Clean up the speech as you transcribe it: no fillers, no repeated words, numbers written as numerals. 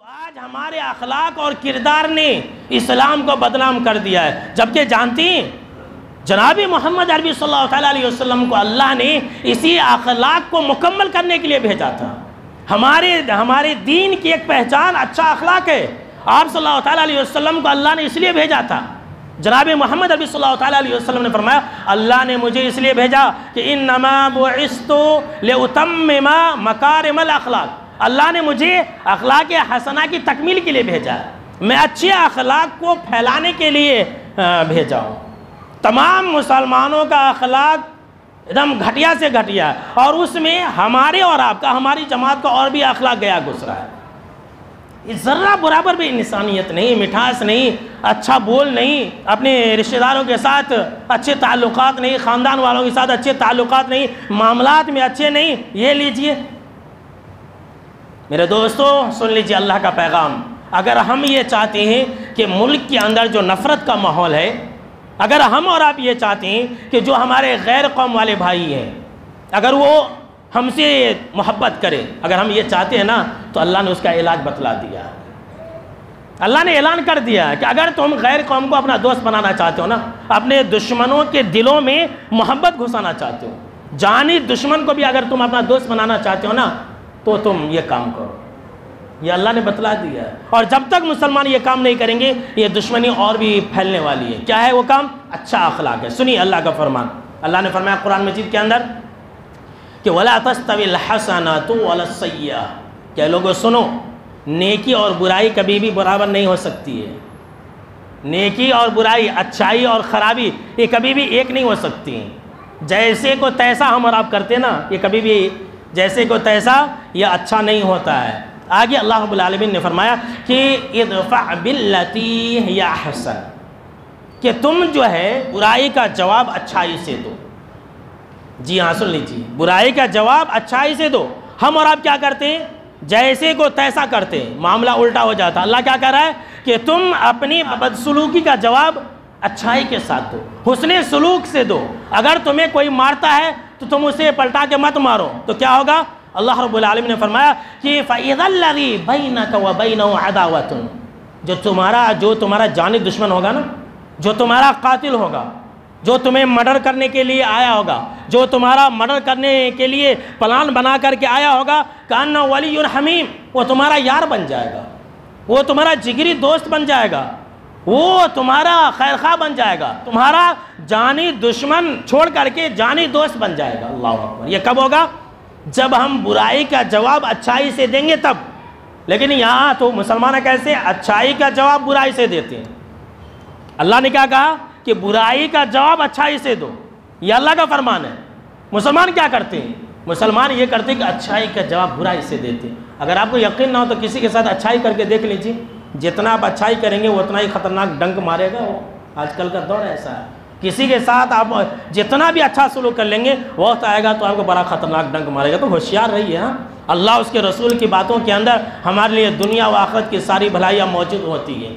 आज हमारे अखलाक और किरदार ने इस्लाम को बदनाम कर दिया है। जबकि जानती जनाबी मोहम्मद अरबी सल्लल्लाहु अलैहि वसल्लम को अल्लाह ने इसी अखलाक को मुकम्मल करने के लिए भेजा था। हमारे दीन की एक पहचान अच्छा अखलाक है। आप सल्लल्लाहु अलैहि वसल्लम को अल्लाह ने इसलिए भेजा था। जनाबी मोहम्मद अरबी सल्लल्लाहु अलैहि वसल्लम ने फरमाया, अल्लाह ने मुझे इसलिए भेजा कि इन्नमा बुइस्तु लिउतम्मिमा मकारिमल अखलाक। अल्लाह ने मुझे अखलाक हसना की तकमील के लिए भेजा है। मैं अच्छे अखलाक को फैलाने के लिए भेजा हूँ। तमाम मुसलमानों का अखलाक एकदम घटिया से घटिया है और उसमें हमारे और आपका, हमारी जमात का और भी अखलाक गया गुजरा है। ज़र्रा बराबर भी इंसानियत नहीं, मिठास नहीं, अच्छा बोल नहीं, अपने रिश्तेदारों के साथ अच्छे ताल्लुकात नहीं, ख़ानदान वालों के साथ अच्छे ताल्लुकात नहीं, मामलात में अच्छे नहीं। ये लीजिए मेरे दोस्तों, सुन लीजिए अल्लाह का पैगाम। अगर हम ये चाहते हैं कि मुल्क के अंदर जो नफ़रत का माहौल है, अगर हम और आप ये चाहते हैं कि जो हमारे गैर कौम वाले भाई हैं अगर वो हमसे मोहब्बत करें, अगर हम ये चाहते हैं ना, तो अल्लाह ने उसका इलाज बतला दिया। अल्लाह ने ऐलान कर दिया है कि अगर तुम गैर कौम को अपना दोस्त बनाना चाहते हो ना, अपने दुश्मनों के दिलों में मोहब्बत घुसाना चाहते हो, जानी दुश्मन को भी अगर तुम अपना दोस्त बनाना चाहते हो ना, तो तुम ये काम करो। ये अल्लाह ने बतला दिया है। और जब तक मुसलमान ये काम नहीं करेंगे, ये दुश्मनी और भी फैलने वाली है। क्या है वो काम? अच्छा अखलाक है। सुनिए अल्लाह का फरमान। अल्लाह ने फरमाया कुरान मजीद के अंदर कि वला तस्तविल हसनतु वला सय्य्या। क्या लोगों सुनो, नेकी और बुराई कभी भी बराबर नहीं हो सकती है। नेकी और बुराई, अच्छाई और ख़राबी, ये कभी भी एक नहीं हो सकती। जैसे को तैसा हम और आप करते ना, ये कभी भी जैसे को तैसा यह अच्छा नहीं होता है। आगे अल्लाह रब्बुल आलमीन ने फरमाया कि इदफ़अ बिल्लती हिया अहसन, कि तुम जो है बुराई का जवाब अच्छाई से दो। जी हाँ, सुन लीजिए, बुराई का जवाब अच्छाई से दो। हम और आप क्या करते हैं? जैसे को तैसा करते हैं, मामला उल्टा हो जाता। अल्लाह क्या कह रहा है कि तुम अपनी बदसलूकी का जवाब अच्छाई के साथ दो, हुस्ने सलूक से दो। अगर तुम्हें कोई मारता है तो तुम उसे पलटा के मत मारो, तो क्या होगा? अल्लाह रब्बुल आलमीन ने फरमाया कि फ़इज़ल्लज़ी बैनका व बैनहु अदावतुन, जो तुम्हारा जानी दुश्मन होगा ना, जो तुम्हारा कातिल होगा, जो तुम्हें मर्डर करने के लिए आया होगा, जो तुम्हारा मर्डर करने के लिए प्लान बना करके आया होगा, कान्ना वलियुन हमीम, वो तुम्हारा यार बन जाएगा, वो तुम्हारा जिगरी दोस्त बन जाएगा, वो तुम्हारा खैरखा बन जाएगा, तुम्हारा जानी दुश्मन छोड़ करके जानी दोस्त बन जाएगा। अल्लाह अकबर। ये कब होगा? जब हम बुराई का जवाब अच्छाई से देंगे तब। लेकिन यहाँ तो मुसलमान कैसे अच्छाई का जवाब बुराई से देते हैं। अल्लाह ने क्या कहा कि बुराई का जवाब अच्छाई से दो, ये अल्लाह का फरमान है। मुसलमान क्या करते हैं? मुसलमान ये करते हैं कि अच्छाई का जवाब बुराई से देते हैं। अगर आपको यकीन ना हो तो किसी के साथ अच्छाई करके देख लीजिए, जितना आप अच्छाई करेंगे उतना ही खतरनाक डंक मारेगा वो। आजकल का दौर ऐसा है, किसी के साथ आप जितना भी अच्छा सलूक कर लेंगे, वक्त आएगा तो आपको बड़ा खतरनाक डंक मारेगा। तो होशियार रहिए। हाँ, अल्लाह उसके रसूल की बातों के अंदर हमारे लिए दुनिया व आखिरत की सारी भलाइयाँ मौजूद होती है।